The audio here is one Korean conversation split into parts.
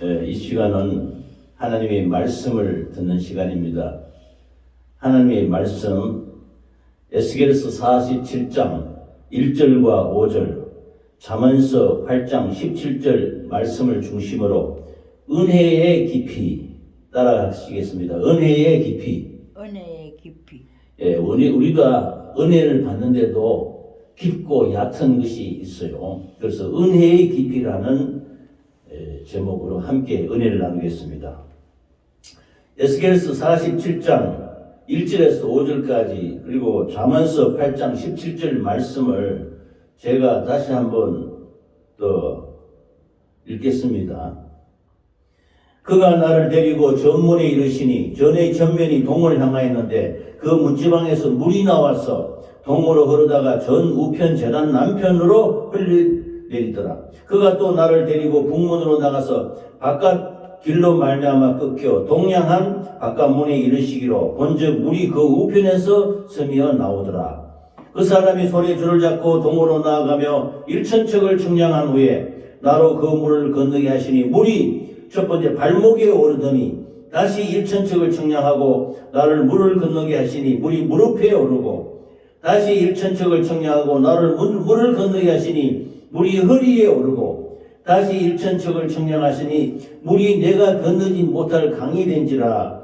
이 시간은 하나님의 말씀을 듣는 시간입니다. 하나님의 말씀 에스겔서 47장 1절과 5절, 잠언서 8장 17절 말씀을 중심으로 은혜의 깊이 따라가시겠습니다. 은혜의 깊이. 은혜의 깊이. 우리가 은혜를 받는데도 깊고 얕은 것이 있어요. 그래서 은혜의 깊이라는 제목으로 함께 은혜를 나누겠습니다. 에스겔서 47장 1절에서 5절까지 그리고 잠언서 8장 17절 말씀을 제가 다시 한번 또 읽겠습니다. 그가 나를 데리고 전문에 이르시니 전의 전면이 동을 향하였는데 그 문지방에서 물이 나와서 동으로 흐르다가 전 우편 제단 남편으로 흘러내리더라. 그가 또 나를 데리고 북문으로 나가서 바깥 길로 말미암아 꺾여 동양한 바깥문에 이르시기로 본즉 물이 그 우편에서 스며 나오더라. 그 사람이 손에 줄을 잡고 동으로 나아가며 일천척을 측량한 후에 나로 그 물을 건너게 하시니 물이 첫 번째 발목에 오르더니 다시 일천척을 측량하고 나를 물을 건너게 하시니 물이 무릎에 오르고 다시 일천척을 측량하고 나를 물을 건너게 하시니 물이 허리에 오르고 다시 일천척을 측량하시니 물이 내가 건너지 못할 강이 된지라.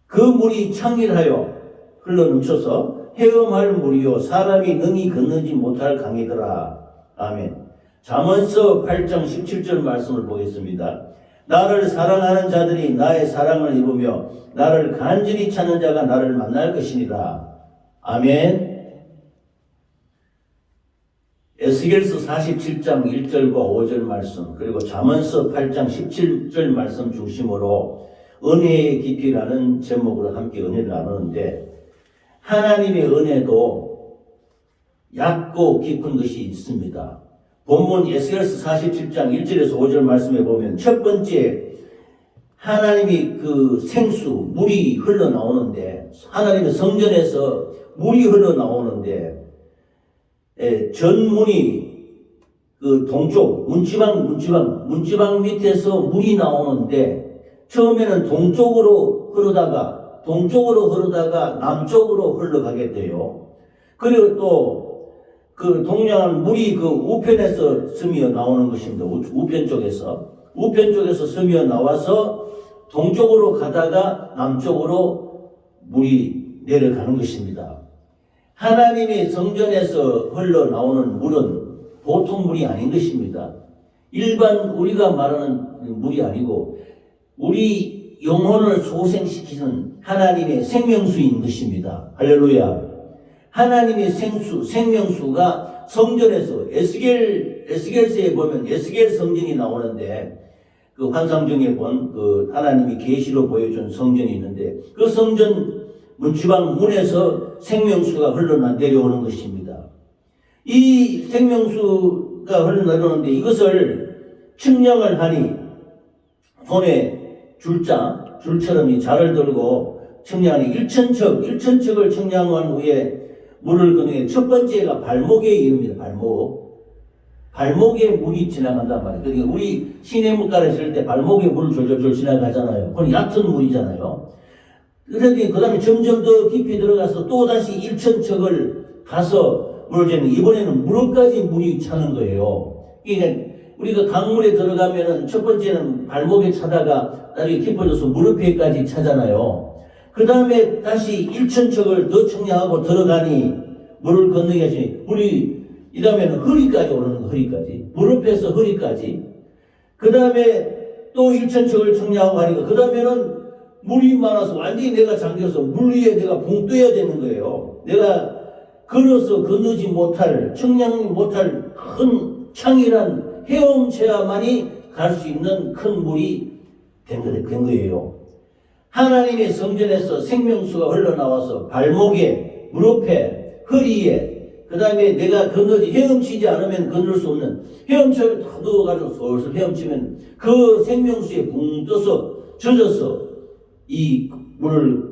그 물이 창일하여 흘러넘쳐서 헤엄할 물이요 사람이 능히 건너지 못할 강이더라. 아멘. 잠언서 8장 17절 말씀을 보겠습니다. 나를 사랑하는 자들이 나의 사랑을 입으며 나를 간절히 찾는 자가 나를 만날 것이니라. 아멘. 에스겔서 47장 1절과 5절 말씀 그리고 잠언서 8장 17절 말씀 중심으로 은혜의 깊이라는 제목으로 함께 은혜를 나누는데 하나님의 은혜도 얕고 깊은 것이 있습니다. 본문 에스겔서 47장 1절에서 5절 말씀에 보면 첫 번째 하나님이 그 생수 물이 흘러나오는데 하나님의 성전에서 물이 흘러나오는데 전문이 그 동쪽 문지방 밑에서 물이 나오는데 처음에는 동쪽으로 흐르다가 남쪽으로 흘러가게 돼요. 그리고 또 그 동양한 물이 그 우편에서 스며 나오는 것입니다. 우편 쪽에서 스며 나와서 동쪽으로 가다가 남쪽으로 물이 내려가는 것입니다. 하나님의 성전에서 흘러나오는 물은 보통 물이 아닌 것입니다. 일반 우리가 말하는 물이 아니고 우리 영혼을 소생시키는 하나님의 생명수인 것입니다. 할렐루야. 하나님의 생명수가 성전에서 에스겔서에 보면 에스겔 성전이 나오는데 그 환상 중에 본 그 하나님이 계시로 보여준 성전이 있는데 그 성전 문지방 문에서 생명수가 내려오는 것입니다. 이 생명수가 흘러내려오는데 이것을 측량을 하니 손에 줄처럼 이 자를 들고 측량하니 일천척을 측량한 후에 물을 건너게 첫 번째가 발목에 이릅니다. 발목에 물이 지나간단 말이에요. 그러니까 우리 시내물가를 실을 때 발목에 물을 졸졸 지나가잖아요. 그건 얕은 물이잖아요. 그런데 그 다음에 점점 더 깊이 들어가서 또 다시 일천척을 가서 물을 재는 이번에는 무릎까지 물이 차는 거예요. 그러니까 우리가 강물에 들어가면은 첫 번째는 발목에 차다가 나중에 깊어져서 무릎에까지 차잖아요. 그 다음에 다시 일천척을 더 측량하고 들어가니 물을 건너게 하시니 물이 이 다음에는 허리까지 오르는 거, 허리까지. 무릎에서 허리까지. 그 다음에 또 일천척을 측량하고 하니까 그 다음에는 물이 많아서 완전히 내가 잠겨서 물 위에 내가 붕 떠야 되는 거예요. 내가 걸어서 건너지 못할, 측량하지 못할 큰 창이란 헤엄쳐야만이 갈 수 있는 큰 물이 된 거예요. 하나님의 성전에서 생명수가 흘러나와서 발목에, 무릎에, 허리에, 그 다음에 내가 헤엄치지 않으면 건널 수 없는, 헤엄쳐를 다 넣어가지고 솔솔 헤엄치면 그 생명수에 붕 떠서 젖어서 이 물을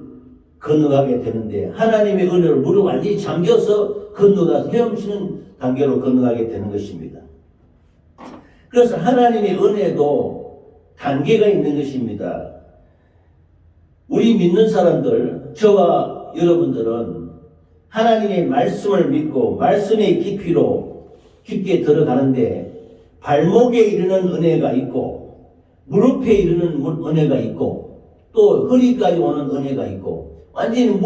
건너가게 되는데 하나님의 은혜로 물을 완전히 잠겨서 건너가서 헤엄치는 단계로 건너가게 되는 것입니다. 그래서 하나님의 은혜도 단계가 있는 것입니다. 우리 믿는 사람들, 저와 여러분들은 하나님의 말씀을 믿고 말씀의 깊게 들어가는데 발목에 이르는 은혜가 있고 무릎에 이르는 은혜가 있고 또 허리까지 오는 은혜가 있고 완전히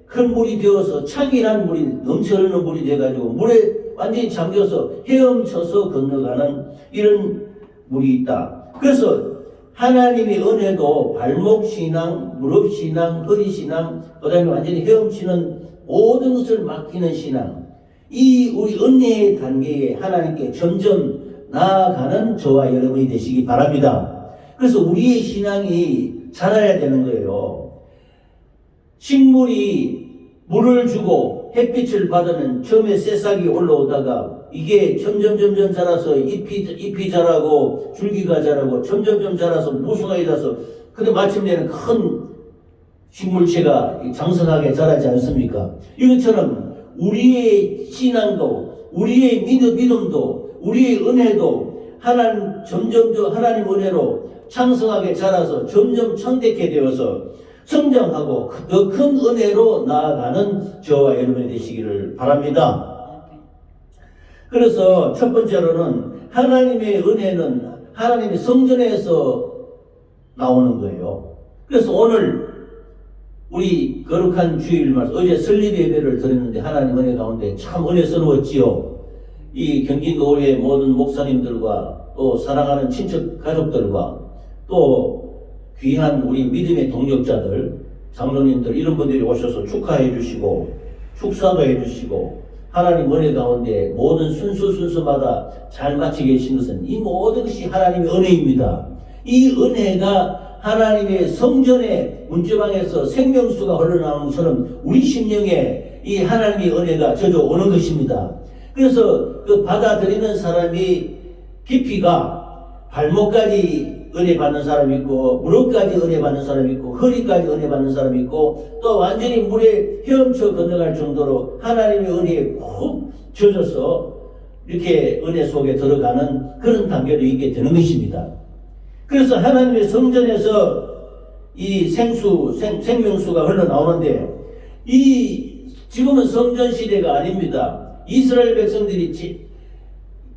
큰 물이 되어서 차기난 물이 넘쳐흐르는 물이 돼가지고 물에 완전히 잠겨서 헤엄쳐서 건너가는 이런 물이 있다. 그래서 하나님의 은혜도 발목 신앙, 무릎 신앙, 허리 신앙, 그 다음에 완전히 헤엄치는 모든 것을 맡기는 신앙, 이 우리 은혜의 단계에 하나님께 점점 나아가는 저와 여러분이 되시기 바랍니다. 그래서 우리의 신앙이 자라야 되는 거예요. 식물이 물을 주고 햇빛을 받으면 처음에 새싹이 올라오다가 이게 점점 자라서 잎이 자라고 줄기가 자라고 점점 자라서 무성하게 자라서 근데 마침내는 큰 식물체가 장성하게 자라지 않습니까? 이것처럼 우리의 신앙도 우리의 믿음도 우리의 은혜도 하나님 은혜로 창성하게 자라서 점점 청대케 되어서 성장하고 더 큰 은혜로 나아가는 저와 여러분이 되시기를 바랍니다. 그래서 첫 번째로는 하나님의 은혜는 하나님의 성전에서 나오는 거예요. 그래서 오늘 우리 거룩한 주일 말씀, 어제 설립 예배를 드렸는데 하나님 은혜 가운데 참 은혜스러웠지요. 이 경기 노을의 모든 목사님들과 또 사랑하는 친척 가족들과 또 귀한 우리 믿음의 동력자들, 장로님들 이런 분들이 오셔서 축하해 주시고 축사도 해 주시고 하나님 은혜 가운데 모든 순서마다 잘 마치게 계신 것은 이 모든 것이 하나님의 은혜입니다. 이 은혜가 하나님의 성전의 문지방에서 생명수가 흘러나오는 것처럼 우리 심령에 이 하나님의 은혜가 젖어오는 것입니다. 그래서 그 받아들이는 사람이 깊이가 발목까지 은혜 받는 사람이 있고 무릎까지 은혜 받는 사람이 있고 허리까지 은혜 받는 사람이 있고 또 완전히 물에 헤엄쳐 건너갈 정도로 하나님의 은혜에 푹 젖어서 이렇게 은혜 속에 들어가는 그런 단계도 있게 되는 것입니다. 그래서 하나님의 성전에서 이 생명수가 흘러나오는데 지금은 성전 시대가 아닙니다. 이스라엘 백성들이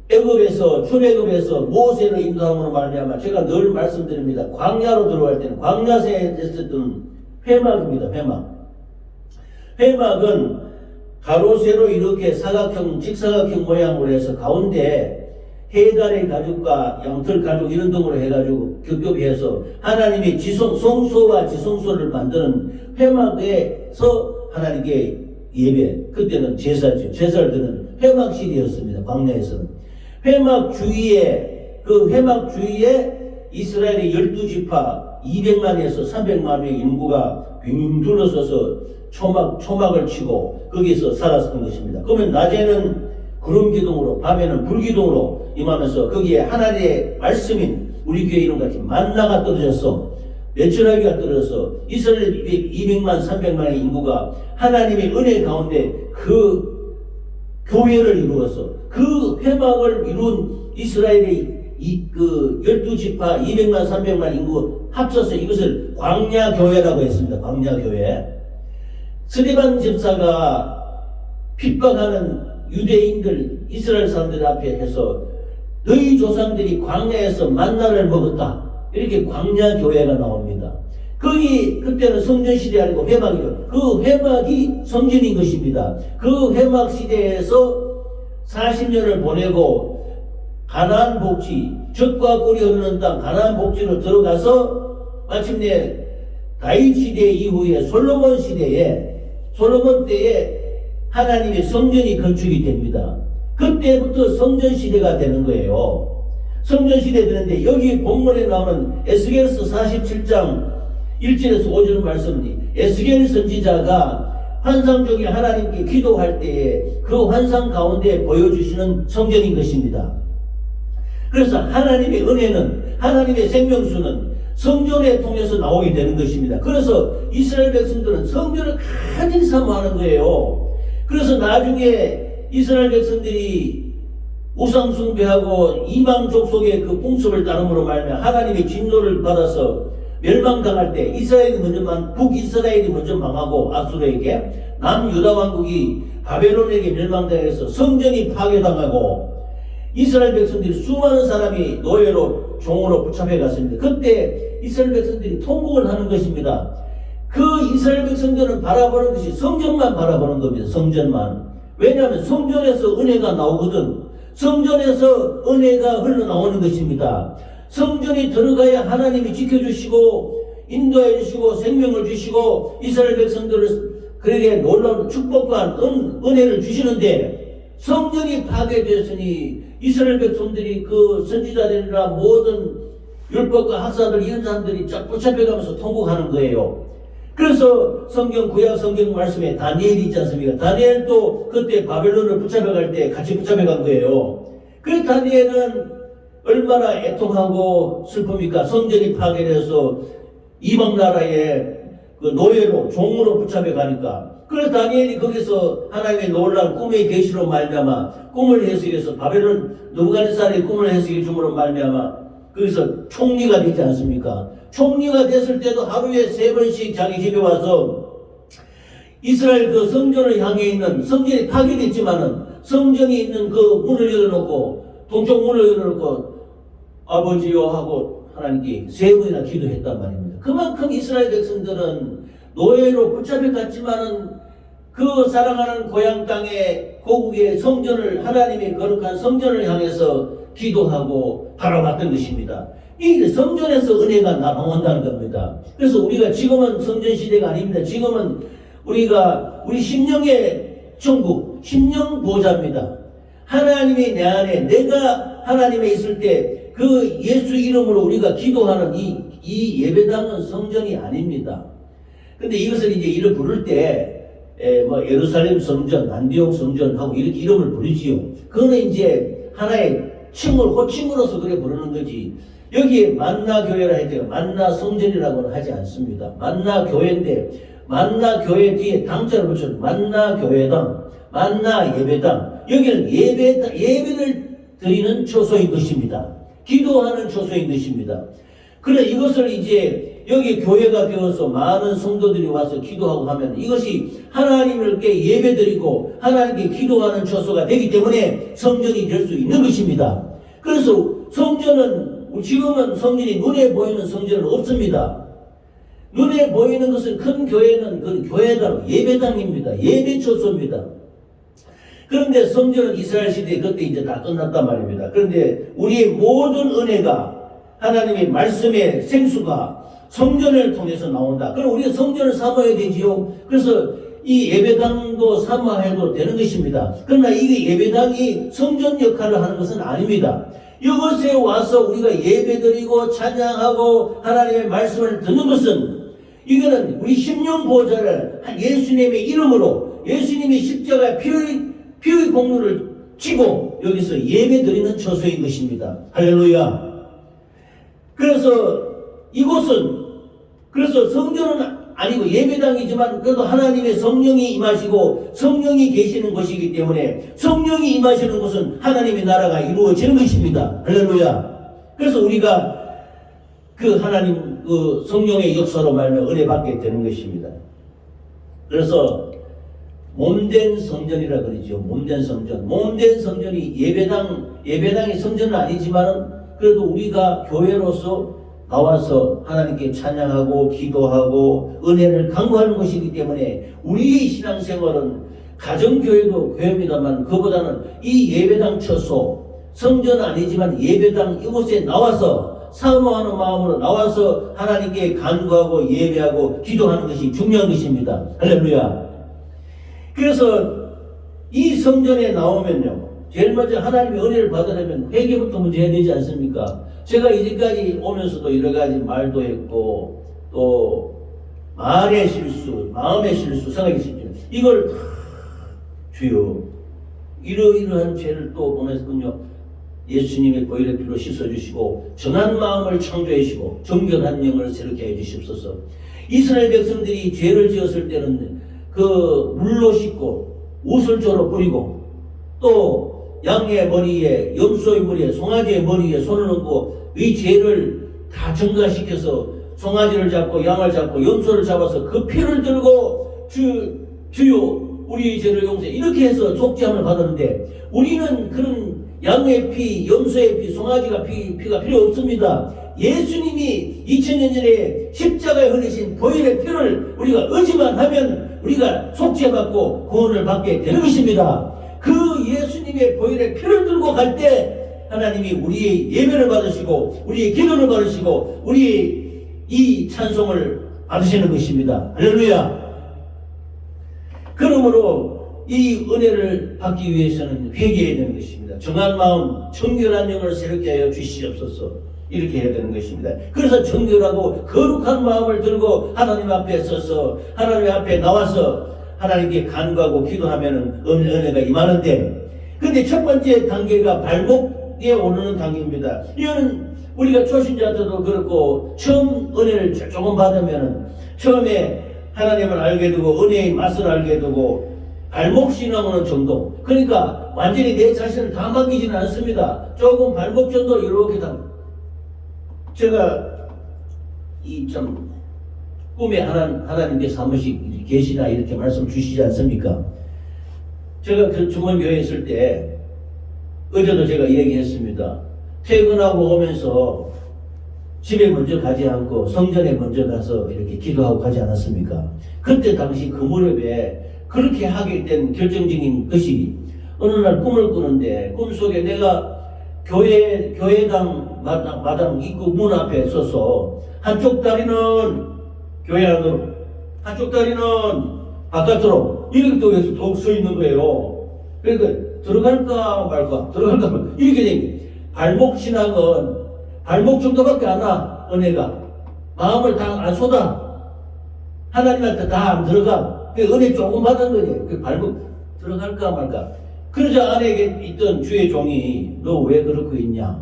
출애굽에서 모세로 인도함으로 말미암아 제가 늘 말씀드립니다. 광야로 들어갈 때는 광야세에 있었던 회막입니다. 회막은 가로세로 이렇게 직사각형 모양으로 해서 가운데 해달의 가죽과 양털 가죽 이런 등으로 해가지고 겹겹이해서 하나님의 성소와 지성소를 만드는 회막에서 하나님께 예배, 그때는 제사죠. 제사를 드는 회막실이었습니다. 광야에서는. 회막 주위에 이스라엘의 12지파 200만에서 300만의 인구가 빙 둘러서서 초막을 치고 거기서 살았던 것입니다. 그러면 낮에는 구름 기둥으로 밤에는 불 기둥으로 임하면서 거기에 하나님의 말씀인 우리 교회 이름같이 만나가 떨어져서 메추라기가 떨어져서 이스라엘 200만 300만의 인구가 하나님의 은혜 가운데 그 교회를 이루어서 그 회막을 이룬 이스라엘의 12지파 200만 300만 인구 합쳐서 이것을 광야교회라고 했습니다. 광야교회. 스데반 집사가 핍박하는 유대인들 이스라엘 사람들 앞에 해서 너희 조상들이 광야에서 만나를 먹었다. 이렇게 광야교회가 나옵니다. 그때는 성전시대 아니고 회막이죠. 그 회막이 성전인 것입니다. 그 회막 시대에서 40년을 보내고 가나안 복지, 젖과 꿀이 흐르는 땅 가나안 복지로 들어가서 마침내 다윗 시대 이후에 솔로몬 때에 하나님의 성전이 건축이 됩니다. 그때부터 성전 시대가 되는 거예요. 성전 시대 되는데 여기 본문에 나오는 에스겔서 47장 1절에서 5절 말씀이 에스겔 선지자가 환상 중에 하나님께 기도할 때에 그 환상 가운데 보여주시는 성전인 것입니다. 그래서 하나님의 은혜는 하나님의 생명수는 성전에 통해서 나오게 되는 것입니다. 그래서 이스라엘 백성들은 성전을 간절히 사모하는 거예요. 그래서 나중에 이스라엘 백성들이 우상 숭배하고 이방 족속의 그 풍습을 따름으로 말하면 하나님의 진노를 받아서 멸망당할 때 이스라엘이 북이스라엘이 먼저 망하고 아수르에게 남유다 왕국이 바벨론에게 멸망당해서 성전이 파괴당하고 이스라엘 백성들이 수많은 사람이 노예로 종으로 붙잡혀 갔습니다. 그때 이스라엘 백성들이 통곡을 하는 것입니다. 그 이스라엘 백성들은 바라보는 것이 성전만 바라보는 겁니다. 성전만. 왜냐하면 성전에서 은혜가 나오거든. 성전에서 은혜가 흘러나오는 것입니다. 성전이 들어가야 하나님이 지켜주시고 인도해 주시고 생명을 주시고 이스라엘 백성들을 그에게 놀라운 축복과 은혜를 주시는데 성전이 파괴되었으니 이스라엘 백성들이 그 선지자들이나 모든 율법과 학사들 이런 사람들이 쫙 붙잡혀가면서 통곡하는 거예요. 그래서 구약 성경 말씀에 다니엘이 있지 않습니까? 다니엘도 그때 바벨론을 붙잡혀갈 때 같이 붙잡혀간 거예요. 그 다니엘은 얼마나 애통하고 슬픕니까? 성전이 파괴돼서 이방 나라의 그 노예로 종으로 붙잡혀가니까. 그래서 다니엘이 거기서 하나님의 놀라운 꿈의 계시로 말미암아 꿈을 해석해서 바벨론 느부갓네살의 꿈을 해석해 줌으로 말미암아 거기서 총리가 되지 않습니까? 총리가 됐을 때도 하루에 3번씩 자기 집에 와서 이스라엘 그 성전을 향해 있는 성전이 파괴됐지만은 성전이 있는 그 문을 열어놓고 동쪽 문을 열어놓고 아버지요 하고 하나님께 3번이나 기도했단 말입니다. 그만큼 이스라엘 백성들은 노예로 붙잡혀갔지만은 그 사랑하는 고향 땅의 고국의 성전을 하나님의 거룩한 성전을 향해서 기도하고 바라봤던 것입니다. 이 성전에서 은혜가 나온다는 겁니다. 그래서 우리가 지금은 성전 시대가 아닙니다. 지금은 우리 심령의 천국, 심령 보좌입니다. 하나님이 내 안에 내가 하나님에 있을 때 그 예수 이름으로 우리가 기도하는 이 예배당은 성전이 아닙니다. 근데 이것을 이제 이름 부를 때 예루살렘 성전, 안디옥 성전하고 이렇게 이름을 부르지요. 그거는 이제 하나의 호칭으로서 그래 부르는 거지. 여기에 만나 교회라 해야 돼요. 만나 성전이라고는 하지 않습니다. 만나 교회인데 만나 교회 뒤에 당자를 붙여서 만나 교회당, 만나 예배당. 여기는 예배를 드리는 처소인 것입니다. 기도하는 처소인 것입니다. 그래 이것을 이제 여기 교회가 되어서 많은 성도들이 와서 기도하고 하면 이것이 하나님께 예배드리고 하나님께 기도하는 처소가 되기 때문에 성전이 될 수 있는 것입니다. 그래서 성전은 지금은 성전이 눈에 보이는 성전은 없습니다. 눈에 보이는 것은 큰 교회는 그 교회당, 예배당입니다. 예배 처소입니다. 그런데 성전은 이스라엘 시대에 그때 이제 다 끝났단 말입니다. 그런데 우리의 모든 은혜가 하나님의 말씀의 생수가 성전을 통해서 나온다. 그럼 우리가 성전을 사모해야 되지요. 그래서 이 예배당도 사모해도 되는 것입니다. 그러나 이게 예배당이 성전 역할을 하는 것은 아닙니다. 이것에 와서 우리가 예배드리고 찬양하고 하나님의 말씀을 듣는 것은 이거는 우리 심령 보좌를 예수님의 이름으로 예수님의 십자가의 피의 공로를 지고 여기서 예배드리는 처소인 것입니다. 할렐루야. 그래서 이곳은 그래서 성전은 아니고 예배당이지만 그래도 하나님의 성령이 임하시고 성령이 계시는 곳이기 때문에 성령이 임하시는 곳은 하나님의 나라가 이루어지는 것입니다. 할렐루야. 그래서 우리가 그 하나님 그 성령의 역사로 말하면 은혜 받게 되는 것입니다. 그래서 몸된 성전이라 그러죠. 몸된 성전. 몸된 성전이 예배당이 성전은 아니지만은 그래도 우리가 교회로서 나와서 하나님께 찬양하고 기도하고 은혜를 강구하는 것이기 때문에 우리의 신앙생활은 가정교회도 교회입니다만 그보다는 이 예배당 처소 성전은 아니지만 예배당 이곳에 나와서 사모하는 마음으로 나와서 하나님께 간구하고 예배하고 기도하는 것이 중요한 것입니다. 할렐루야. 그래서 이 성전에 나오면요 제일 먼저 하나님의 은혜를 받으려면 회개부터 먼저 해야 되지 않습니까? 제가 이제까지 오면서도 여러 가지 말도 했고 또 말의 실수, 마음의 실수, 생각의 실수 이걸 주여 이러이러한 죄를 또 보면서군요 예수님의 보혈의 피로 씻어주시고 정한 마음을 창조해 주시고 정결한 영을 새롭게 해주시옵소서. 이스라엘 백성들이 죄를 지었을 때는 그 물로 씻고 우슬조로 뿌리고 또 양의 머리에, 염소의 머리에, 송아지의 머리에 손을 얹고 이 죄를 다 증가시켜서 송아지를 잡고 양을 잡고 염소를 잡아서 그 피를 들고 주요 우리의 죄를 용서해, 이렇게 해서 속죄함을 받았는데, 우리는 그런 양의 피, 염소의 피, 송아지가 피가 필요 없습니다. 예수님이 2000년 전에 십자가에 흘리신 보혈의 피를 우리가 의지만 하면 우리가 속죄받고 구원을 받게 되는 것입니다. 그 예수님의 보혈의 피를 들고 갈 때 하나님이 우리의 예배를 받으시고 우리의 기도를 받으시고 우리의 이 찬송을 받으시는 것입니다. 할렐루야. 그러므로 이 은혜를 받기 위해서는 회개해야 되는 것입니다. 정한 마음, 정결한 영을 새롭게 하여 주시옵소서, 이렇게 해야 되는 것입니다. 그래서 정결하고 거룩한 마음을 들고 하나님 앞에 서서 하나님 앞에 나와서 하나님께 간구하고 기도하면 은혜가 임하는데, 근데 첫 번째 단계가 발목에 오르는 단계입니다. 이거는 우리가 초신자들도 그렇고 처음 은혜를 조금 받으면 처음에 하나님을 알게 되고 은혜의 맛을 알게 되고 발목 신앙하는 정도, 그러니까 완전히 내 자신을 다 맡기지는 않습니다. 조금 발목 정도 이렇게 다. 제가 이 참 꿈에 하나님께서 한 번씩 계시나 이렇게 말씀 주시지 않습니까? 제가 그 주문교회에 있을 때 어제도 제가 얘기했습니다. 퇴근하고 오면서 집에 먼저 가지 않고 성전에 먼저 가서 이렇게 기도하고 가지 않았습니까? 그때 당시 그 무렵에 그렇게 하게 된 결정적인 것이, 어느 날 꿈을 꾸는데 꿈속에 내가 교회당 마당 입구 문 앞에 서서 한쪽 다리는 교회 안으로, 한쪽 다리는 바깥으로 이렇게 또 서 있는 거예요. 그러니까 들어갈까 말까 이렇게 된 거예요. 발목 신앙은 발목 정도밖에 안 와. 은혜가 마음을 다 안 쏟아. 하나님한테 다 안 들어가. 그 은혜 조금 받은 거예요. 그 발목 들어갈까 말까. 그러자 안에 있던 주의 종이 너 왜 그렇고 있냐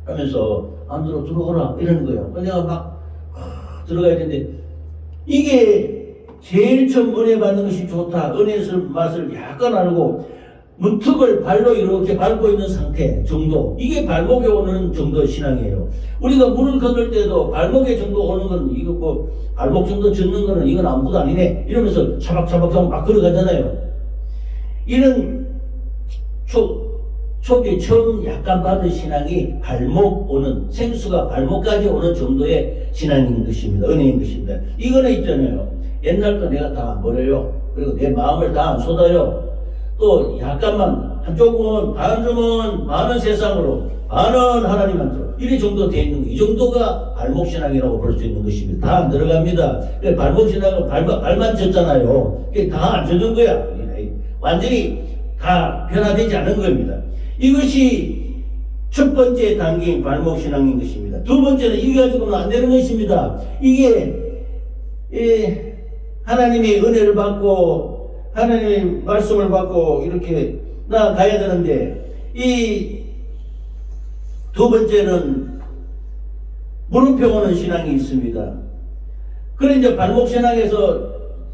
하면서 안 들어오라 이러는 거예요. 내가 막 들어가야 되는데, 이게 제일 처음 은혜 받는 것이 좋다. 은혜의 맛을 약간 알고 문턱을 발로 이렇게 밟고 있는 상태 정도, 이게 발목에 오는 정도 신앙이에요. 우리가 물을 건널 때도 발목에 정도 오는 건 이거 뭐 발목 정도 젖는 거는 이건 아무것도 아니네 이러면서 차박차박 막 걸어가잖아요. 이런 초기 처음 약간 받은 신앙이 발목 오는, 생수가 발목까지 오는 정도의 신앙인 것입니다. 은혜인 것입니다. 이거는 있잖아요. 옛날 거 내가 다 안 버려요. 그리고 내 마음을 다 안 쏟아요. 또 약간만, 한쪽은 반쯤은 많은 세상으로, 많은 하나님한테로, 이 정도 돼 있는 거, 이 정도가 발목신앙이라고 볼 수 있는 것입니다. 다 안 들어갑니다. 발목신앙은 발만 젖잖아요. 다 안 젖은 거야. 완전히 다 변화되지 않은 겁니다. 이것이 첫 번째 단계인 발목신앙인 것입니다. 두 번째는 이거 가지고는 안 되는 것입니다. 이게 하나님의 은혜를 받고 하나님의 말씀을 받고 이렇게 나아가야 되는데, 이 두 번째는 무릎 펴오는 신앙이 있습니다. 그래 이제 발목신앙에서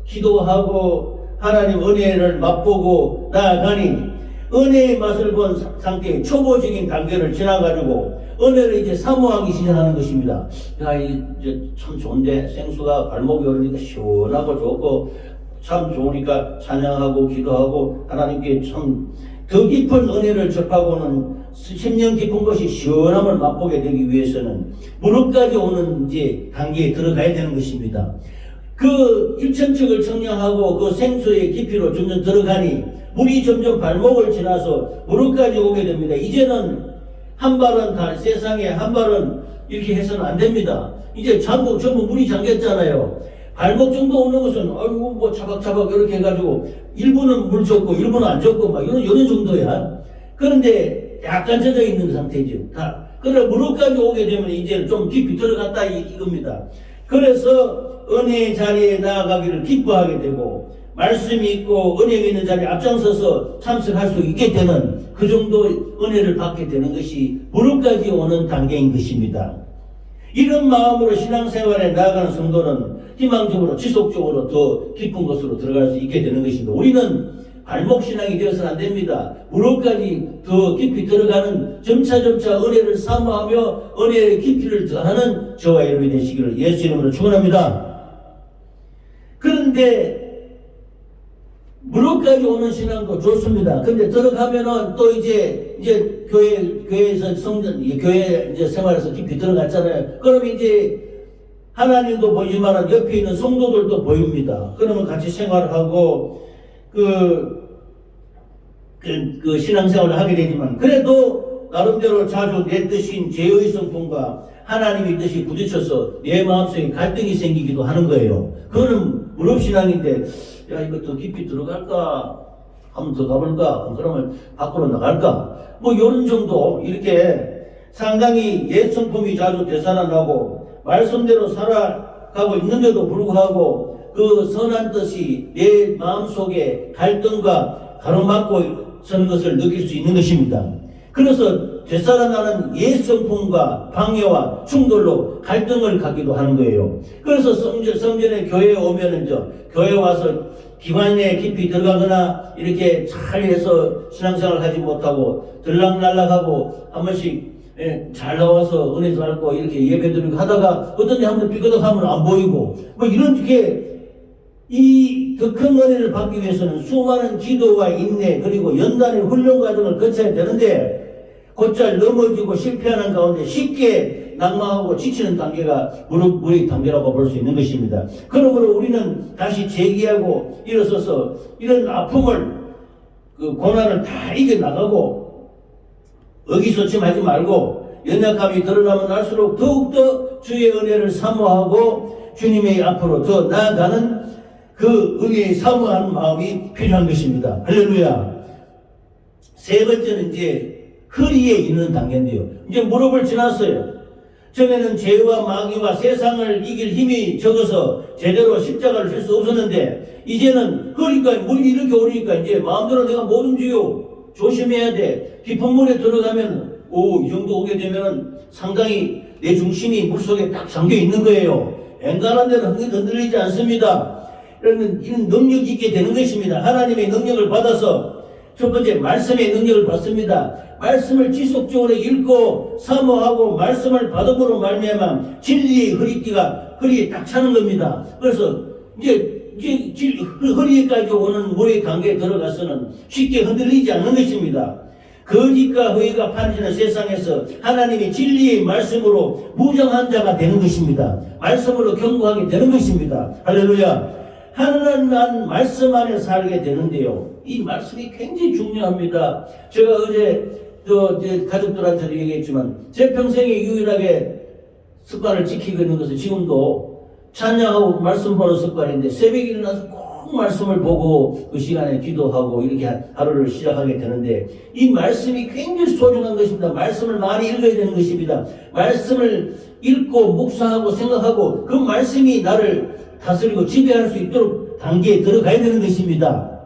기도하고 하나님 은혜를 맛보고 나아가니, 은혜의 맛을 본 상태의 초보적인 단계를 지나가지고 은혜를 이제 사모하기 시작하는 것입니다. 야, 이제 참 좋은데 생수가 발목에 오르니까 시원하고 좋고 참 좋으니까 찬양하고 기도하고 하나님께 참 더 깊은 은혜를 접하고는 심령 깊은 것이 시원함을 맛보게 되기 위해서는 무릎까지 오는 이제 단계에 들어가야 되는 것입니다. 그 일천척을 청량하고 그 생수의 깊이로 점점 들어가니 물이 점점 발목을 지나서 무릎까지 오게 됩니다. 이제는 한 발은 다 세상에 한 발은 이렇게 해서는 안 됩니다. 이제 전부 물이 잠겼잖아요. 발목 정도 오는 것은 아이고 뭐 차박차박 이렇게 해가지고 일부는 물 줬고 일부는 안 줬고 막 이런 정도야. 그런데 약간 젖어 있는 상태죠. 다. 그래 무릎까지 오게 되면 이제 좀 깊이 들어갔다 이겁니다. 그래서 은혜의 자리에 나아가기를 기뻐하게 되고 말씀이 있고 은혜가 있는 자리에 앞장서서 참석할 수 있게 되는 그 정도 은혜를 받게 되는 것이 무릎까지 오는 단계인 것입니다. 이런 마음으로 신앙생활에 나아가는 성도는 희망적으로 지속적으로 더 깊은 곳으로 들어갈 수 있게 되는 것입니다. 우리는 발목 신앙이 되어서는 안 됩니다. 무릎까지 더 깊이 들어가는 점차 은혜를 사모하며 은혜의 깊이를 더하는 저와 여러분이 되시기를 예수 이름으로 축원합니다. 그런데 무릎까지 오는 신앙도 좋습니다. 근데 들어가면은 또 이제 교회에서 교회 이제 생활에서 깊이 들어갔잖아요. 그럼 이제 하나님도 보이지만 옆에 있는 성도들도 보입니다. 그러면 같이 생활하고 그 신앙생활을 하게 되지만 그래도 나름대로 자주 내 뜻인 죄의 성품과 하나님의 뜻이 부딪혀서 내 마음속에 갈등이 생기기도 하는 거예요. 그거는 무릎신앙인데 야 이거 더 깊이 들어갈까? 한번 더 가볼까? 그러면 밖으로 나갈까? 뭐 이런 정도 이렇게 상당히 옛 성품이 자주 되살아나고 말씀대로 살아가고 있는데도 불구하고 그 선한 뜻이 내 마음속에 갈등과 가로막고 서는 것을 느낄 수 있는 것입니다. 그래서 되살아나는 옛 성품과 방해와 충돌로 갈등을 갖기도 하는 거예요. 그래서 성전에 교회에 오면은 교회 와서 기관에 깊이 들어가거나 이렇게 잘 해서 신앙생활을 하지 못하고 들락날락하고 한 번씩 잘 나와서 은혜 받고 이렇게 예배드리고 하다가 어떤 데 한번 삐거덕하면 안 보이고 뭐 이렇게 이 더 큰 은혜를 받기 위해서는 수많은 기도와 인내 그리고 연단의 훈련 과정을 거쳐야 되는데 곧잘 넘어지고 실패하는 가운데 쉽게 낙망하고 지치는 단계가 무릎의 단계라고 볼 수 있는 것입니다. 그러므로 우리는 다시 재기하고 일어서서 이런 아픔을 그 고난을 다 이겨나가고 의기소침하지 말고 연약함이 드러나면 날수록 더욱더 주의 은혜를 사모하고 주님의 앞으로 더 나아가는 그 은혜의 사모하는 마음이 필요한 것입니다. 할렐루야. 세 번째는 이제 허리에 있는 단계인데요. 이제 무릎을 지났어요. 전에는 죄와 마귀와 세상을 이길 힘이 적어서 제대로 십자가를 질 수 없었는데 이제는 허리까지 물이 이렇게 오르니까 이제 마음대로 내가 못 움직여. 조심해야 돼. 깊은 물에 들어가면 이 정도 오게 되면 상당히 내 중심이 물속에 딱 잠겨 있는 거예요. 엔간한 데는 흔들리지 않습니다. 이런 능력이 있게 되는 것입니다. 하나님의 능력을 받아서 첫 번째 말씀의 능력을 받습니다. 말씀을 지속적으로 읽고 사모하고 말씀을 받음으로 말미암아 진리의 허리에 딱 차는 겁니다. 그래서 이제 허리에까지 오는 물의 관계에 들어가서는 쉽게 흔들리지 않는 것입니다. 거짓과 허위가 판치는 세상에서 하나님의 진리의 말씀으로 무정한 자가 되는 것입니다. 말씀으로 경고하게 되는 것입니다. 할렐루야. 하나님 말씀 안에 살게 되는데요. 이 말씀이 굉장히 중요합니다. 제가 어제 가족들한테도 얘기했지만 제 평생에 유일하게 습관을 지키고 있는 것은 지금도 찬양하고 말씀 보는 습관인데 새벽에 일어나서 꼭 말씀을 보고 그 시간에 기도하고 이렇게 하루를 시작하게 되는데 이 말씀이 굉장히 소중한 것입니다. 말씀을 많이 읽어야 되는 것입니다. 말씀을 읽고 묵상하고 생각하고 그 말씀이 나를 다스리고 지배할 수 있도록 단계에 들어가야 되는 것입니다.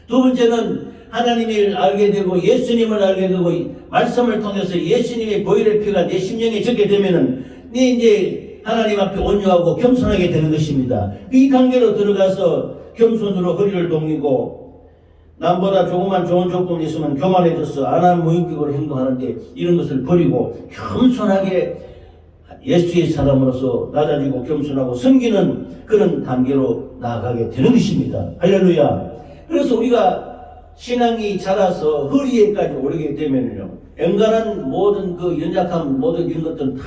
두 번째는 하나님을 알게 되고 예수님을 알게 되고 말씀을 통해서 예수님의 보혈의 피가 내 심령에 적게 되면은 내 이제 하나님 앞에 온유하고 겸손하게 되는 것입니다. 이 단계로 들어가서 겸손으로 허리를 동이고 남보다 조그만 좋은 조건이 있으면 교만해져서 안한 무인격으로 행동하는데 이런 것을 버리고 겸손하게 예수의 사람으로서 낮아지고 겸손하고 섬기는 그런 단계로 나아가게 되는 것입니다. 할렐루야. 그래서 우리가 신앙이 자라서 허리에까지 오르게 되면요, 엔간한 모든 그 연약함, 모든 이런 것들은 다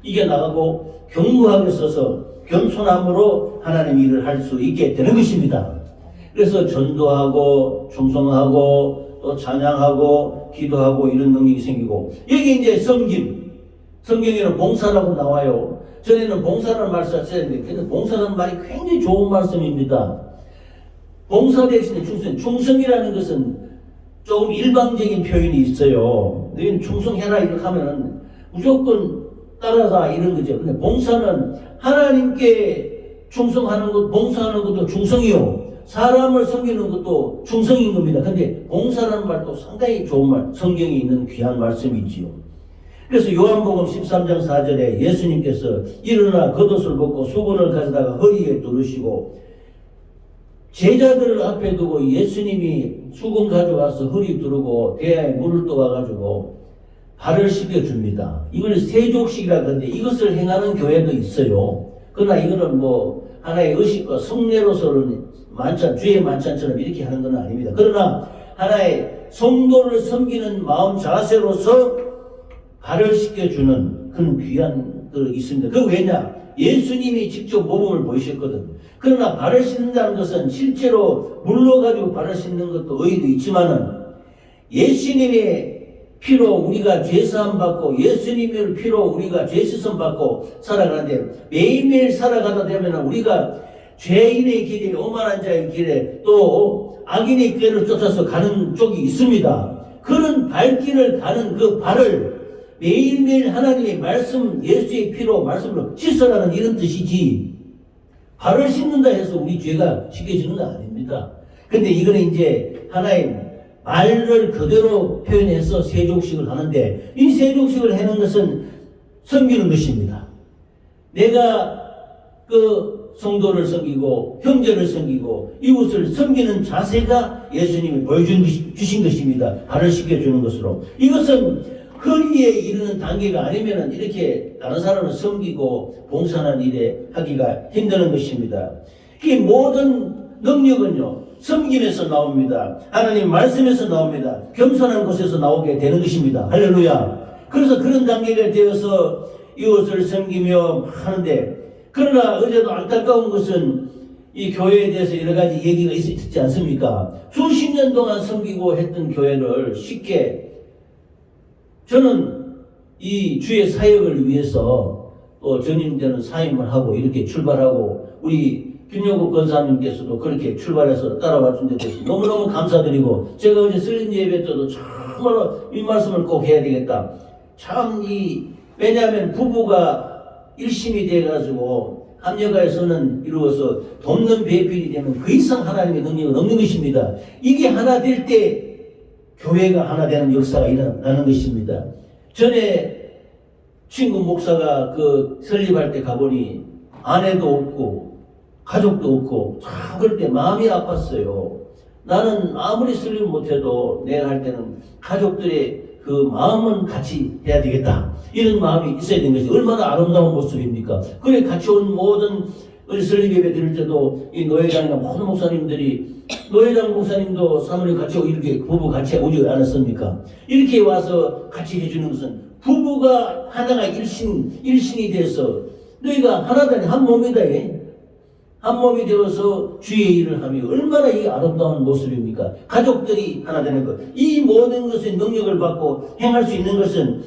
이겨나가고 견고하게 서서 겸손함으로 하나님 일을 할 수 있게 되는 것입니다. 그래서 전도하고 충성하고 또 찬양하고 기도하고 이런 능력이 생기고 여기 이제 섬김. 성경에는 봉사라고 나와요. 전에는 봉사라는 말을 썼는데 근데 봉사라는 말이 굉장히 좋은 말씀입니다. 봉사 대신에 충성이라는 것은 조금 일방적인 표현이 있어요. 너희는 충성해라 이렇게 하면은 무조건 따라가 이런 거죠. 근데 봉사는 하나님께 충성하는 것, 봉사하는 것도 충성이요. 사람을 섬기는 것도 충성인 겁니다. 근데 봉사라는 말도 상당히 좋은 말, 성경에 있는 귀한 말씀이지요. 그래서 요한복음 13장 4절에 예수님께서 일어나 겉옷을 벗고 수건을 가져다가 허리에 두르시고 제자들을 앞에 두고 예수님이 수건 가져와서 허리 두르고 대야에 물을 떠와가지고 발을 씻겨줍니다. 이걸 세족식이라 그러는데 이것을 행하는 교회도 있어요. 그러나 이거는 뭐 하나의 의식과 성례로서는 주의 만찬처럼 이렇게 하는 건 아닙니다. 그러나 하나의 성도를 섬기는 마음 자세로서 발을 씻겨주는 그런 귀한 그 있습니다. 그 왜냐? 예수님이 직접 모범을 보이셨거든. 그러나 발을 씻는다는 것은 실제로 물로 가지고 발을 씻는 것도 의의도 있지만은 예수님의 피로 우리가 죄사함 받고 예수님의 피로 우리가 죄시선 받고 살아가는데 매일매일 살아가다 되면 우리가 죄인의 길에 오만한 자의 길에 또 악인의 길을 쫓아서 가는 쪽이 있습니다. 그런 발길을 가는 그 발을 매일매일 하나님의 말씀 예수의 피로 말씀으로 씻어라는 이런 뜻이지 발을 씻는다 해서 우리 죄가 씻겨지는 거 아닙니다. 근데 이거는 이제 하나의 말을 그대로 표현해서 세족식을 하는데 이 세족식을 하는 것은 섬기는 것입니다. 내가 그 성도를 섬기고 형제를 섬기고 이웃을 섬기는 자세가 예수님이 보여주신 것입니다. 발을 씻겨주는 것으로. 이것은 허리에 이르는 단계가 아니면 이렇게 다른 사람을 섬기고 봉사하는 일에 하기가 힘드는 것입니다. 이 모든 능력은요 섬김에서 나옵니다. 하나님 말씀에서 나옵니다. 겸손한 곳에서 나오게 되는 것입니다. 할렐루야. 그래서 그런 단계가 되어서 이웃을 섬기며 하는데 그러나 어제도 안타까운 것은 이 교회에 대해서 여러 가지 얘기가 있지 않습니까? 수십 년 동안 섬기고 했던 교회를 쉽게 저는 이 주의 사역을 위해서 또 전임되는 사임을 하고 이렇게 출발하고 우리 김용국 권사님께서도 그렇게 출발해서 따라와 준 데 대해서 너무너무 감사드리고 제가 어제 설립 예배 때도 정말로 이 말씀을 꼭 해야 되겠다. 참 왜냐하면 부부가 일심이 돼가지고 합력하여서는 이루어서 돕는 배필이 되면 그 이상 하나님의 능력은 없는 것입니다. 이게 하나 될 때 교회가 하나 되는 역사가 일어나는 것입니다. 전에 친구 목사가 그 설립할 때 가보니 아내도 없고 가족도 없고 참 그럴 때 마음이 아팠어요. 나는 아무리 설립 못해도 내가 할 때는 가족들의 그 마음은 같이 해야 되겠다. 이런 마음이 있어야 되는 것이 얼마나 아름다운 모습입니까? 그래 같이 온 모든 우리 설립 예배 드릴 때도 이 노회장이나 모든 목사님들이 노회장 목사님도 사모님 같이 이렇게 부부 같이 오지 않았습니까? 이렇게 와서 같이 해주는 것은 부부가 하나가 일신이 돼서 너희가 하나다 한 몸이다. 한 몸이 되어서 주의 일을 하며 얼마나 이 아름다운 모습입니까? 가족들이 하나 되는 것. 이 모든 것의 능력을 받고 행할 수 있는 것은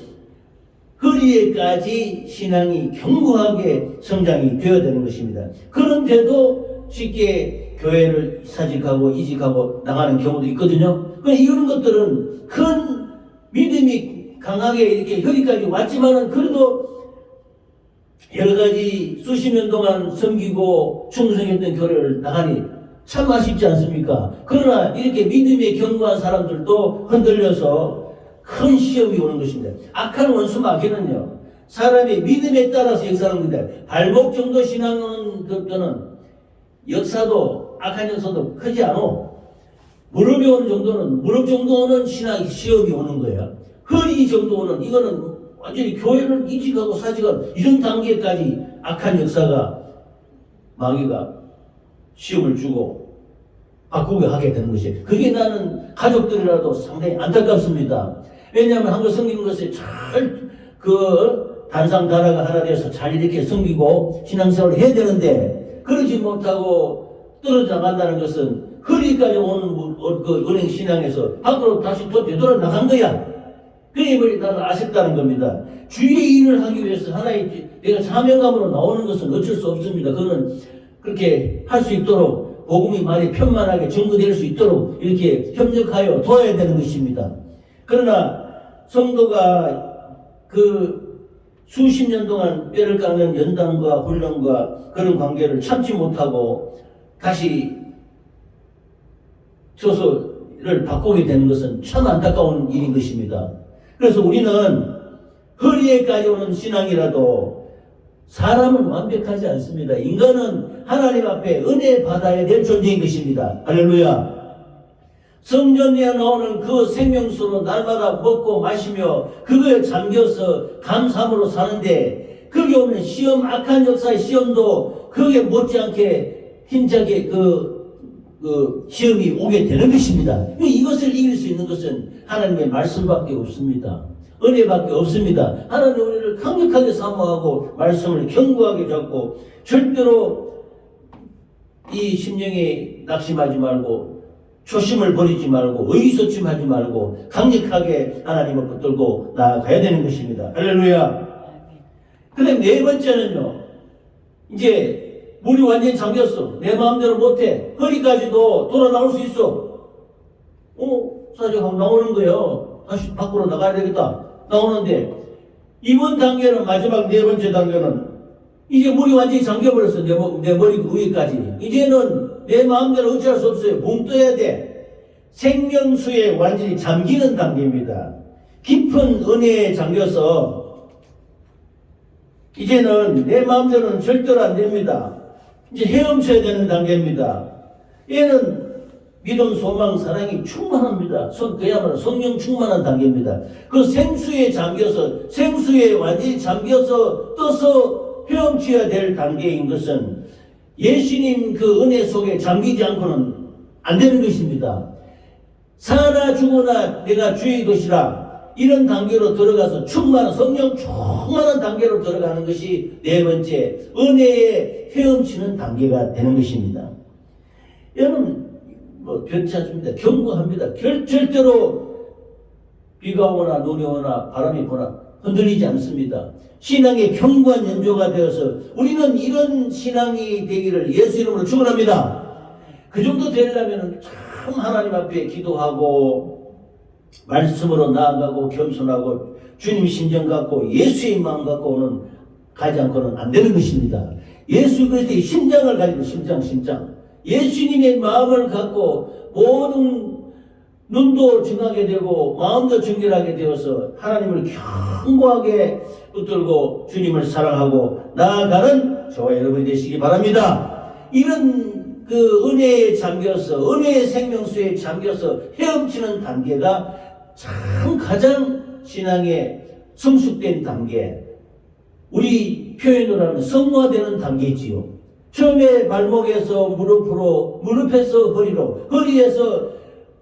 허리에까지 신앙이 견고하게 성장이 되어야 되는 것입니다. 그런데도 쉽게 교회를 사직하고 이직하고 나가는 경우도 있거든요. 이런 것들은 큰 믿음이 강하게 이렇게 여기까지 왔지만은 그래도 여러 가지 수십 년 동안 섬기고 충성했던 교회를 나가니 참 아쉽지 않습니까? 그러나 이렇게 믿음에 견고한 사람들도 흔들려서 큰 시험이 오는 것입니다. 악한 원수 마귀는요, 사람의 믿음에 따라서 역사하는 건데, 발목 정도 신앙은 것들은 역사도, 악한 역사도 크지 않아. 무릎이 오는 정도는, 무릎 정도는 시험이 오는 거야. 허리 정도는, 이거는 완전히 교회를 이직하고 사직하고, 이런 단계까지 악한 역사가, 마귀가 시험을 주고, 바꾸게 하게 되는 것이. 그게 나는 가족들이라도 상당히 안타깝습니다. 왜냐하면 한국 섬기는 것에 잘 단상단화가 하나 되어서 잘 이렇게 섬기고 신앙생활을 해야 되는데 그러지 못하고 떨어져 나간다는 것은 허리까지 오는 그 은행 신앙에서 밖으로 다시 또 되돌아 나간 거야. 그러니 나는 아쉽다는 겁니다. 주의 일을 하기 위해서 하나의 내가 사명감으로 나오는 것은 어쩔 수 없습니다. 그거는 그렇게 할 수 있도록 복음이 많이 편만하게 전거될 수 있도록 이렇게 협력하여 도와야 되는 것입니다. 그러나 성도가 그 수십 년 동안 뼈를 깎는 연단과 훈련과 그런 관계를 참지 못하고 다시 처소를 바꾸게 되는 것은 참 안타까운 일인 것입니다. 그래서 우리는 허리에까지 오는 신앙이라도 사람은 완벽하지 않습니다. 인간은 하나님 앞에 은혜 받아야 될 존재인 것입니다. 할렐루야. 성전에 나오는 그 생명수로 날마다 먹고 마시며 그거에 잠겨서 감사함으로 사는데 거기 오면 시험, 악한 역사의 시험도 거기에 못지않게 힘차게 그 시험이 오게 되는 것입니다. 이것을 이길 수 있는 것은 하나님의 말씀밖에 없습니다. 은혜밖에 없습니다. 하나님 우리를 강력하게 사모하고 말씀을 견고하게 잡고 절대로 이 심령에 낙심하지 말고 초심을 버리지 말고 의기소침하지 말고 강력하게 하나님을 붙들고 나아가야 되는 것입니다. 할렐루야. 그다음 네 번째는요. 이제 물이 완전히 잠겼어. 내 마음대로 못해. 허리까지도 돌아 나올 수 있어. 사직하고 나오는 거예요. 다시 밖으로 나가야 되겠다. 나오는데 이번 단계는 마지막 네 번째 단계는 이제 물이 완전히 잠겨버렸어. 내 머리 위에까지. 이제는 내 마음대로 어찌할 수 없어요. 붕 떠야 돼. 생명수에 완전히 잠기는 단계입니다. 깊은 은혜에 잠겨서 이제는 내 마음대로는 절대로 안 됩니다. 이제 헤엄쳐야 되는 단계입니다. 얘는 믿음, 소망, 사랑이 충만합니다. 그야말로 성령 충만한 단계입니다. 그 생수에 잠겨서, 생수에 완전히 잠겨서 떠서 헤엄쳐야 될 단계인 것은 예수님 그 은혜 속에 잠기지 않고는 안 되는 것입니다. 사나 죽으나 내가 주의 것이라 이런 단계로 들어가서 성령 충만한 단계로 들어가는 것이 네 번째 은혜에 헤엄치는 단계가 되는 것입니다. 여러분 변치 않습니다. 견고합니다. 절대로 비가 오나 눈이 오나 바람이 부나 흔들리지 않습니다. 신앙의 견고한 연조가 되어서 우리는 이런 신앙이 되기를 예수 이름으로 축원합니다. 그 정도 되려면 참 하나님 앞에 기도하고 말씀으로 나아가고 겸손하고 주님 심정 갖고 예수의 마음 갖고는 가지 않고는 안 되는 것입니다. 예수 그리스도의 심장을 가지고 심장 예수님의 마음을 갖고 모든 눈도 증하게 되고 마음도 정결하게 되어서 하나님을 견고하게 붙들고 주님을 사랑하고 나아가는 저와 여러분이 되시기 바랍니다. 이런 그 은혜에 잠겨서 은혜의 생명수에 잠겨서 헤엄치는 단계가 참 가장 신앙의 성숙된 단계, 우리 표현으로 하면 성화되는 단계지요. 처음에 발목에서 무릎으로, 무릎에서 허리로, 허리에서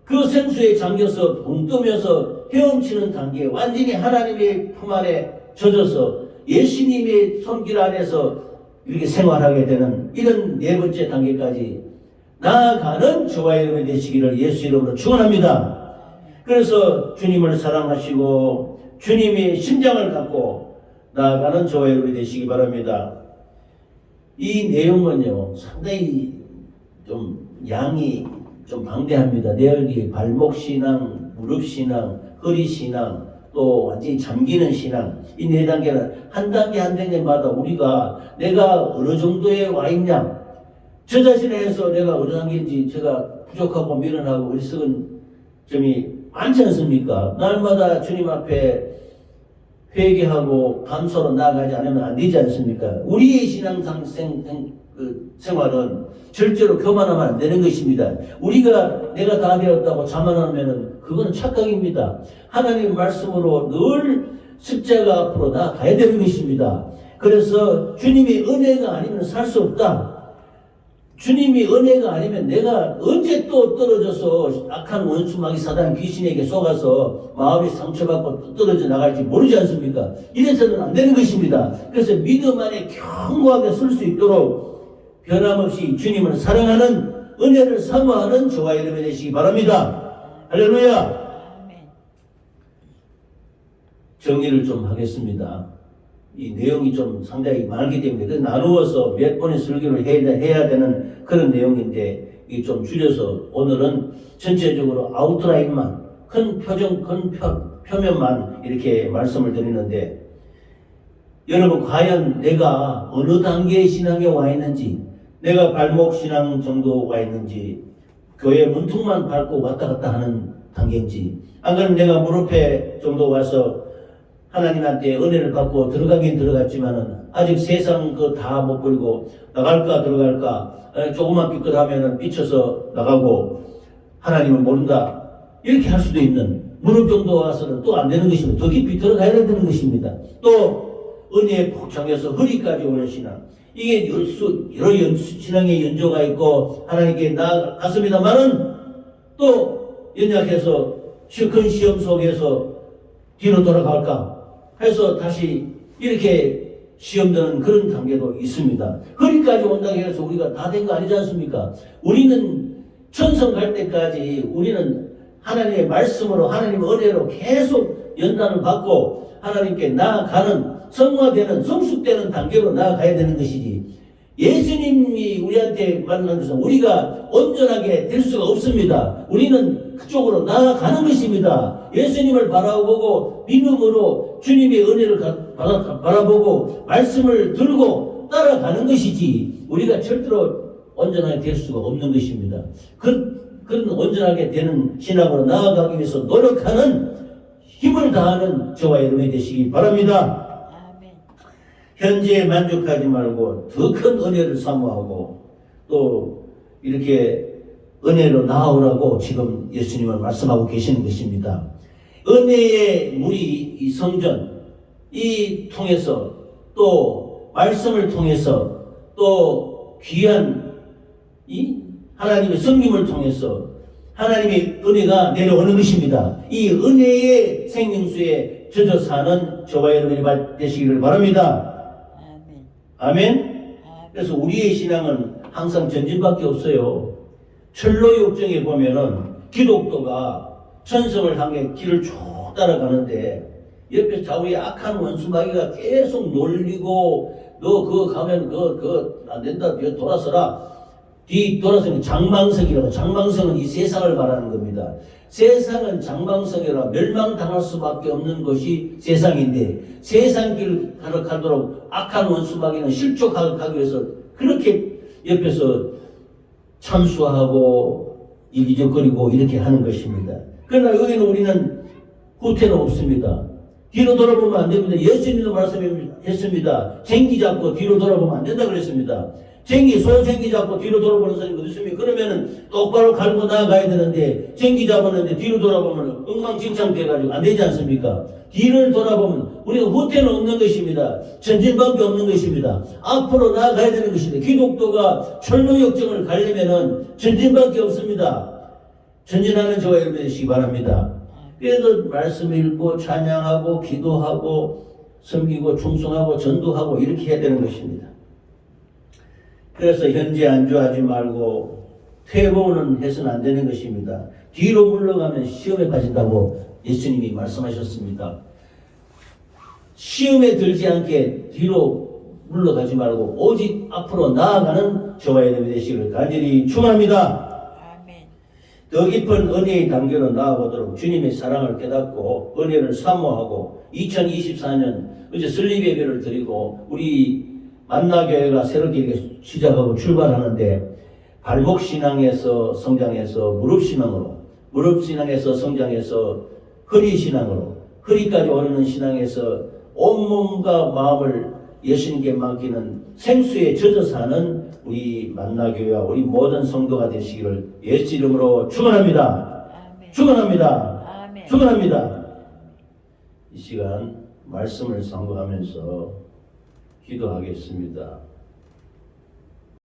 그 생수에 잠겨서 붕 뜨면서 헤엄치는 단계, 완전히 하나님의 품 안에 젖어서 예수님의 손길 안에서 이렇게 생활하게 되는 이런 네 번째 단계까지 나아가는 저와 여러분이 되시기를 예수 이름으로 축원합니다. 그래서 주님을 사랑하시고 주님의 심장을 갖고 나아가는 저와 여러분이 되시기 바랍니다. 이 내용은요 상당히 좀 양이 좀 방대합니다. 내역이 발목신앙, 무릎신앙, 허리신앙, 또 완전히 잠기는 신앙, 이 네 단계는 한 단계 한 단계마다 우리가 내가 어느 정도에 와 있냐, 저 자신에 대해서 내가 어느 단계인지 제가 부족하고 미련하고 어리석은 점이 많지 않습니까? 날마다 주님 앞에 회개하고 감사로 나아가지 않으면 안 되지 않습니까? 우리의 신앙 생활은 절대로 교만하면 안 되는 것입니다. 우리가 내가 다 되었다고 자만하면 그거는 착각입니다. 하나님의 말씀으로 늘 십자가 앞으로 나아가야 되는 것입니다. 그래서 주님의 은혜가 아니면 살 수 없다. 주님이 은혜가 아니면 내가 언제 또 떨어져서 악한 원수 마귀 사단 귀신에게 속아서 마음이 상처받고 떨어져 나갈지 모르지 않습니까? 이래서는 안 되는 것입니다. 그래서 믿음 안에 견고하게 설 수 있도록 변함없이 주님을 사랑하는 은혜를 사모하는 저와 여러분이 되시기 바랍니다. 할렐루야. 정리를 좀 하겠습니다. 이 내용이 좀 상당히 많기 때문에 나누어서 몇 번의 설교를 해야 되는 그런 내용인데 이 좀 줄여서 오늘은 전체적으로 아웃라인만 큰 표면만 이렇게 말씀을 드리는데, 여러분 과연 내가 어느 단계의 신앙에 와 있는지, 내가 발목 신앙 정도 와 있는지, 교회 문턱만 밟고 왔다 갔다 하는 단계인지, 안 그러면 내가 무릎에 정도 와서 하나님한테 은혜를 받고 들어가긴 들어갔지만은 아직 세상 그 다 못 버리고 나갈까 들어갈까 조금만 삐끗하면은 삐쳐서 나가고 하나님을 모른다 이렇게 할 수도 있는 무릎 정도 와서는 또 안 되는 것입니다. 더 깊이 들어가야 되는 것입니다. 또 은혜에 폭창해서 허리까지 오는 신앙 이게 여러 신앙의 연조가 있고 하나님께 나아갔습니다만은 또 연약해서 큰 시험 속에서 뒤로 돌아갈까 해서 다시 이렇게 시험 드는 그런 단계도 있습니다. 허리까지 온다고 해서 우리가 다 된 거 아니지 않습니까? 우리는 천성 갈 때까지 우리는 하나님의 말씀으로 하나님의 은혜로 계속 연단을 받고 하나님께 나아가는 성화되는 성숙되는 단계로 나아가야 되는 것이지 예수님이 우리한테 말하는 것은 우리가 온전하게 될 수가 없습니다. 우리는 그쪽으로 나아가는 것입니다. 예수님을 바라보고 믿음으로 주님의 은혜를 바라보고 말씀을 들고 따라가는 것이지 우리가 절대로 온전하게 될 수가 없는 것입니다. 그런 온전하게 되는 신앙으로 나아가기 위해서 노력하는 힘을 다하는 저와 여러분이 되시기 바랍니다. 현재에 만족하지 말고 더 큰 은혜를 사모하고 또 이렇게 은혜로 나아오라고 지금 예수님은 말씀하고 계시는 것입니다. 은혜의 물이 이 성전 이 통해서 또 말씀을 통해서 또 귀한 이 하나님의 성김을 통해서 하나님의 은혜가 내려오는 것입니다. 이 은혜의 생명수에 젖어 사는 저와 여러분이 되시기를 바랍니다. 아멘. 그래서 우리의 신앙은 항상 전진밖에 없어요. 철로 욕정에 보면은 기독도가 천성을 향해 길을 쭉 따라가는데 옆에 좌우에 악한 원수마귀가 계속 놀리고 너 그거 가면 그거 안 된다 돌아서라 뒤 돌아서는 장망성이라고 장망성은 이 세상을 말하는 겁니다. 세상은 장망성이라 멸망당할 수밖에 없는 것이 세상인데 세상 길을 가도록 악한 원수마귀는 실족하기 위해서 그렇게 옆에서 참수하고 이기적거리고 이렇게 하는 것입니다. 그러나 여기는 우리는 후퇴는 없습니다. 뒤로 돌아보면 안 됩니다. 예수님도 말씀했습니다. 쟁기 잡고 뒤로 돌아보면 안 된다 그랬습니다. 소쟁기 잡고 뒤로 돌아보는 사람이 어디 있습니까? 그러면은 똑바로 갈고 나아가야 되는데 쟁기 잡았는데 뒤로 돌아보면 엉망진창 돼가지고 안 되지 않습니까? 뒤를 돌아보면 우리가 후퇴는 없는 것입니다. 전진밖에 없는 것입니다. 앞으로 나아가야 되는 것입니다. 기독도가 철로 역정을 가려면은 전진밖에 없습니다. 전진하는 저와 여러분 되시기 바랍니다. 그래서 말씀 읽고 찬양하고 기도하고 섬기고 충성하고 전도하고 이렇게 해야 되는 것입니다. 그래서 현재 안주하지 말고 퇴보는 해서는 안 되는 것입니다. 뒤로 물러가면 시험에 빠진다고 예수님이 말씀하셨습니다. 시험에 들지 않게 뒤로 물러가지 말고 오직 앞으로 나아가는 저와 여러분이 되시기를 간절히 축원합니다. 더 깊은 은혜의 단계로 나아가도록 주님의 사랑을 깨닫고 은혜를 사모하고 2024년 어제 설립 예배를 드리고 우리 만나교회가 새롭게 시작하고 출발하는데 발목신앙에서 성장해서 무릎신앙으로 무릎신앙에서 성장해서 허리신앙으로 허리까지 오르는 신앙에서 온몸과 마음을 예수님께 맡기는 생수에 젖어 사는 우리 만나교회와 우리 모든 성도가 되시기를 예수 이름으로 축원합니다. 축원합니다. 축원합니다. 이 시간 말씀을 상고하면서 기도하겠습니다.